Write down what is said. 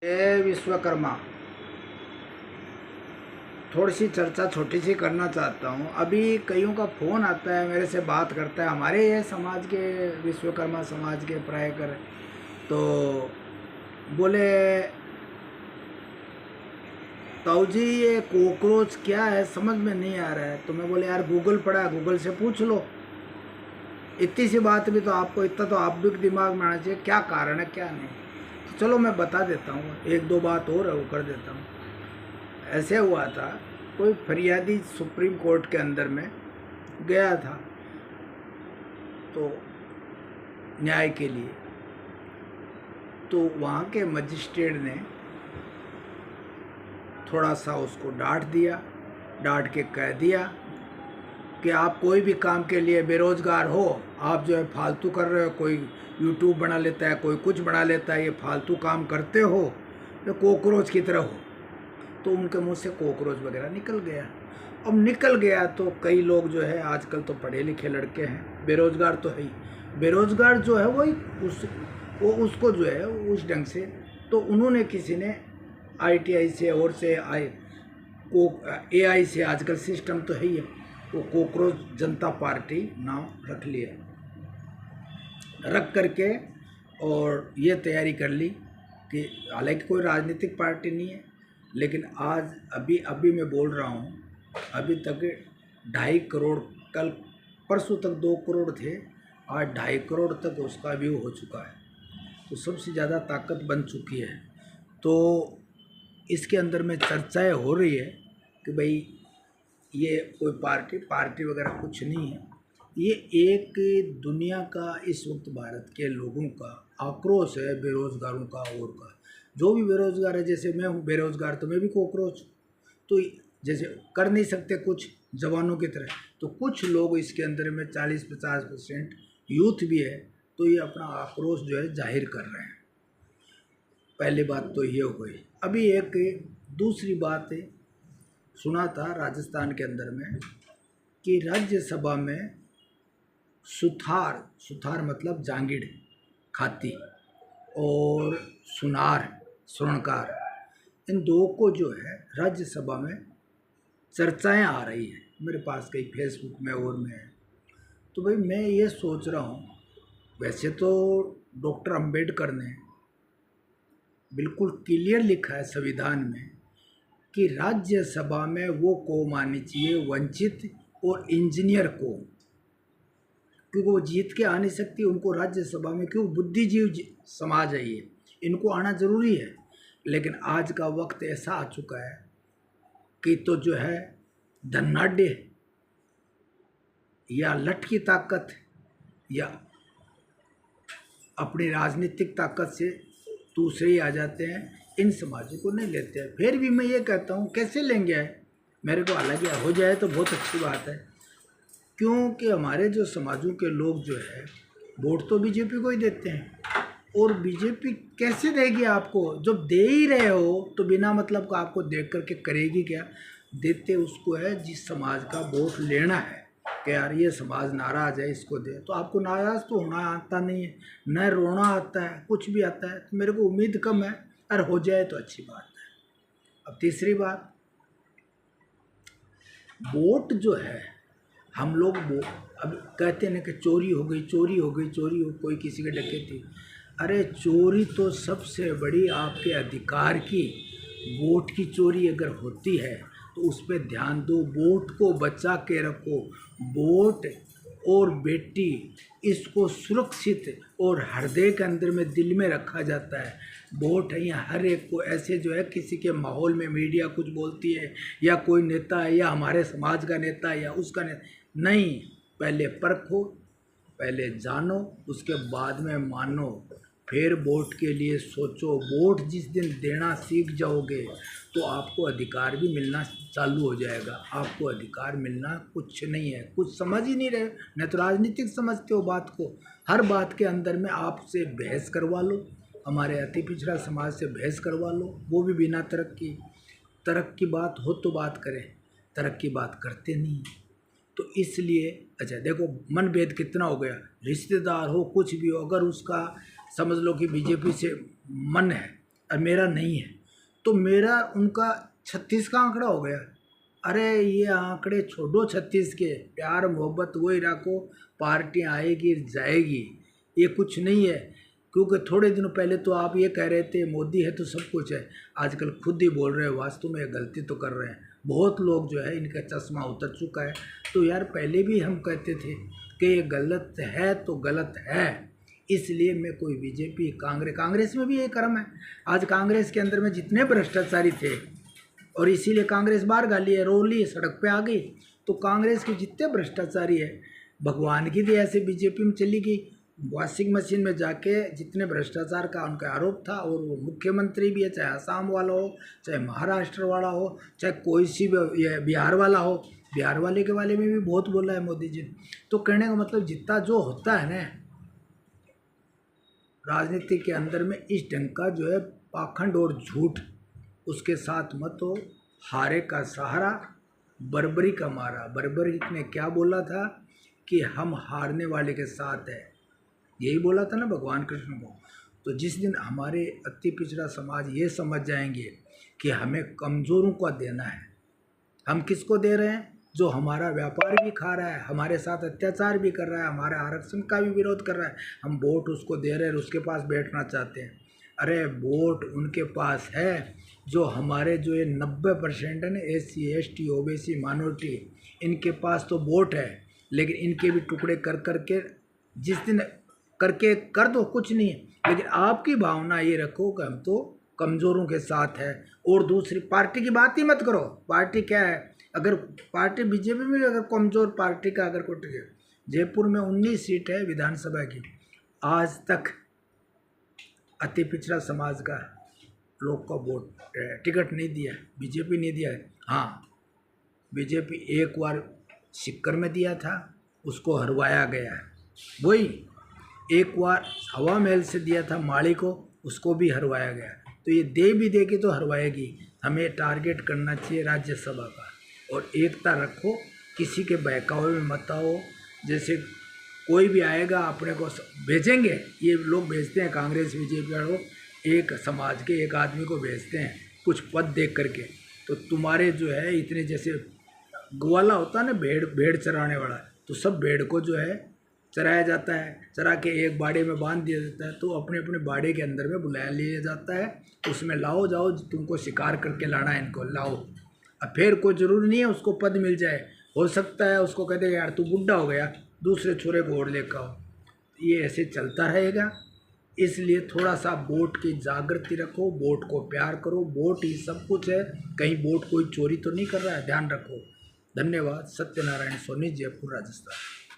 विश्वकर्मा थोड़ी सी चर्चा छोटी सी करना चाहता हूँ। अभी कईयों का फ़ोन आता है, मेरे से बात करता है, हमारे ये समाज के विश्वकर्मा समाज के प्राय कर, तो बोले ताऊ जी ये कॉकरोच क्या है, समझ में नहीं आ रहा है। तो मैं बोले यार गूगल पड़ा है, गूगल से पूछ लो। इतनी सी बात भी तो आपको, इतना तो आप भी दिमाग में आना चाहिए, क्या कारण है क्या नहीं। तो चलो मैं बता देता हूँ, एक दो बात और है वो कर देता हूँ। ऐसे हुआ था, कोई फरियादी सुप्रीम कोर्ट के अंदर में गया था तो न्याय के लिए, तो वहाँ के मजिस्ट्रेट ने थोड़ा सा उसको डांट दिया, डांट के कह दिया कि आप कोई भी काम के लिए बेरोज़गार हो, आप जो है फालतू कर रहे हो, कोई यूट्यूब बना लेता है, कोई कुछ बना लेता है, ये फालतू काम करते हो, तो कॉकरोच की तरह हो। तो उनके मुंह से कॉकरोच वगैरह निकल गया। अब निकल गया तो कई लोग जो है, आजकल तो पढ़े लिखे लड़के हैं, बेरोज़गार तो है ही, बेरोज़गार जो है वही वो उसको जो है उस ढंग से, तो उन्होंने किसी ने ITI से और से AI से, आजकल सिस्टम तो है ही है, वो कॉकरोच जनता पार्टी नाम रख लिया, रख करके और ये तैयारी कर ली कि हालांकि कोई राजनीतिक पार्टी नहीं है, लेकिन आज अभी मैं बोल रहा हूँ, अभी तक 2.5 करोड़, कल परसों तक 2 करोड़ थे, आज 2.5 करोड़ तक उसका व्यू हो चुका है। तो सबसे ज़्यादा ताकत बन चुकी है। तो इसके अंदर में चर्चाएं हो रही है कि भाई ये कोई पार्टी वगैरह कुछ नहीं है, ये एक दुनिया का, इस वक्त भारत के लोगों का आक्रोश है, बेरोज़गारों का और का। जो भी बेरोज़गार है, जैसे मैं हूँ बेरोज़गार, तो मैं भी कॉकरोच। तो जैसे कर नहीं सकते कुछ जवानों की तरह, तो कुछ लोग इसके अंदर में 40-50% यूथ भी है, तो ये अपना आक्रोश जो है जाहिर कर रहे हैं। पहली बात तो ये हुई। अभी एक दूसरी बात सुना था राजस्थान के अंदर में कि राज्यसभा में सुथार मतलब जांगिड़ खाती और स्वर्णकार, इन दो को जो है राज्यसभा में चर्चाएं आ रही है, मेरे पास कई फेसबुक में और में है। तो भाई मैं ये सोच रहा हूँ, वैसे तो डॉक्टर अंबेडकर ने बिल्कुल क्लियर लिखा है संविधान में कि राज्यसभा में वो कौम आनी चाहिए, वंचित और इंजीनियर को, क्योंकि वो जीत के आ नहीं सकती, उनको राज्यसभा में क्यों, बुद्धिजीव समाज है ये, इनको आना जरूरी है। लेकिन आज का वक्त ऐसा आ चुका है कि तो जो है धनाढ़ या लठ की ताकत या अपनी राजनीतिक ताकत से दूसरे ही आ जाते हैं, इन समाजों को नहीं लेते हैं। फिर भी मैं ये कहता हूँ कैसे लेंगे, मेरे को हालांकि हो जाए तो बहुत अच्छी बात है, क्योंकि हमारे जो समाजों के लोग जो है वोट तो बीजेपी को ही देते हैं, और बीजेपी कैसे देगी आपको, जब दे ही रहे हो तो बिना मतलब का आपको देख करके करेगी क्या। देते उसको है जिस समाज का वोट लेना है, कि यार ये समाज नाराज़ है इसको दे, तो आपको नाराज़ तो होना आता नहीं है, न रोना आता है, कुछ भी आता है, तो मेरे को उम्मीद कम है, अगर हो जाए तो अच्छी बात है। अब तीसरी बात, वोट जो है हम लोग वो अब कहते हैं ना कि चोरी हो गई, कोई किसी के डकैती, अरे चोरी तो सबसे बड़ी आपके अधिकार की, वोट की चोरी अगर होती है तो उस पर ध्यान दो, वोट को बचा के रखो। वोट और बेटी, इसको सुरक्षित और हृदय के अंदर में, दिल में रखा जाता है। वोट है यहाँ हर एक को, ऐसे जो है किसी के माहौल में मीडिया कुछ बोलती है या कोई नेता है या हमारे समाज का नेता है या उसका नेता, नहीं, पहले परखो, पहले जानो, उसके बाद में मानो, फिर वोट के लिए सोचो। वोट जिस दिन देना सीख जाओगे तो आपको अधिकार भी मिलना चालू हो जाएगा। आपको अधिकार मिलना कुछ नहीं है, कुछ समझ ही नहीं रहे, न तो राजनीतिक समझते हो बात को। हर बात के अंदर में आपसे बहस करवा लो, हमारे अति पिछड़ा समाज से बहस करवा लो, वो भी बिना तरक्की बात हो तो बात करें, तरक्की बात करते नहीं। तो इसलिए अच्छा देखो मनभेद कितना हो गया, रिश्तेदार हो कुछ भी हो, अगर उसका समझ लो कि बीजेपी से मन है और मेरा नहीं है, तो मेरा उनका 36 का आंकड़ा हो गया। अरे ये आंकड़े छोड़ो 36 के, प्यार मोहब्बत वही रखो, पार्टी आएगी जाएगी, ये कुछ नहीं है। क्योंकि थोड़े दिनों पहले तो आप ये कह रहे थे मोदी है तो सब कुछ है, आजकल खुद ही बोल रहे हैं वास्तव में गलती तो कर रहे हैं। बहुत लोग जो है इनका चश्मा उतर चुका है। तो यार पहले भी हम कहते थे कि ये गलत है तो गलत है, इसलिए मैं कोई बीजेपी कांग्रेस में भी ये क्रम है। आज कांग्रेस के अंदर में जितने भ्रष्टाचारी थे और इसीलिए कांग्रेस बाहर गाली है, रोली सड़क पे आ गई। तो कांग्रेस के जितने भ्रष्टाचारी है, भगवान की दया से बीजेपी में चली गई। वॉशिंग मशीन में जाके जितने भ्रष्टाचार का उनका आरोप था, और वो मुख्यमंत्री भी है, चाहे असम वाला हो, चाहे महाराष्ट्र वाला हो, चाहे कोई सी भी बिहार वाला हो, बिहार वाले के बारे में भी बहुत बोला है मोदी जी ने। तो कहने का मतलब जितना जो होता है ना राजनीति के अंदर में, इस ढंग का जो है पाखंड और झूठ, उसके साथ मत हो। हारे का सहारा बर्बरी का मारा। बर्बरी ने क्या बोला था कि हम हारने वाले के साथ है, यही बोला था ना भगवान कृष्ण को। तो जिस दिन हमारे अति पिछड़ा समाज ये समझ जाएंगे कि हमें कमज़ोरों को देना है, हम किसको दे रहे हैं? जो हमारा व्यापार भी खा रहा है, हमारे साथ अत्याचार भी कर रहा है, हमारे आरक्षण का भी विरोध कर रहा है, हम वोट उसको दे रहे हैं और उसके पास बैठना चाहते हैं। अरे वोट उनके पास है जो हमारे जो ये 90% है ना, SC ST OBC माइनॉरिटी, इनके पास तो वोट है, लेकिन इनके भी टुकड़े कर करके जिस दिन करके कर दो कुछ नहीं है। लेकिन आपकी भावना ये रखो कि हम तो कमज़ोरों के साथ है, और दूसरी पार्टी की बात ही मत करो। पार्टी क्या है? अगर पार्टी बीजेपी में अगर कमज़ोर पार्टी का अगर कोई टिकट, जयपुर में 19 सीट है विधानसभा की, आज तक अति पिछड़ा समाज का लोग का वोट टिकट नहीं दिया, बीजेपी नहीं दिया है। हाँ, बीजेपी एक बार सिक्कर में दिया था, उसको हरवाया गया है। वही एक बार हवा महल से दिया था माली को, उसको भी हरवाया गया। तो ये दे भी देगी तो हरवाएगी। हमें टारगेट करना चाहिए राज्यसभा का, और एकता रखो, किसी के बहकावे में मत आओ। जैसे कोई भी आएगा अपने को भेजेंगे, ये लोग भेजते हैं कांग्रेस बीजेपी वालों, एक समाज के एक आदमी को भेजते हैं कुछ पद देख करके। तो तुम्हारे जो है इतने, जैसे ग्वाला होता है ना भेड़ चराने वाला, तो सब भेड़ को जो है चराया जाता है, चरा के एक बाड़े में बांध दिया जाता है। तो अपने अपने बाड़े के अंदर में बुलाया लिया जाता है, उसमें लाओ जाओ, तुमको शिकार करके लाना है, इनको लाओ। अब फिर कोई ज़रूरी नहीं है उसको पद मिल जाए, हो सकता है उसको कह दे यार तू बुढ़ा हो गया, दूसरे छोरे को और लेकर आओ। ये ऐसे चलता रहेगा। इसलिए थोड़ा सा वोट की जागृति रखो, वोट को प्यार करो, वोट ही सब कुछ है। कहीं वोट कोई चोरी तो नहीं कर रहा है, ध्यान रखो। धन्यवाद। सत्यनारायण सोनी, जयपुर, राजस्थान।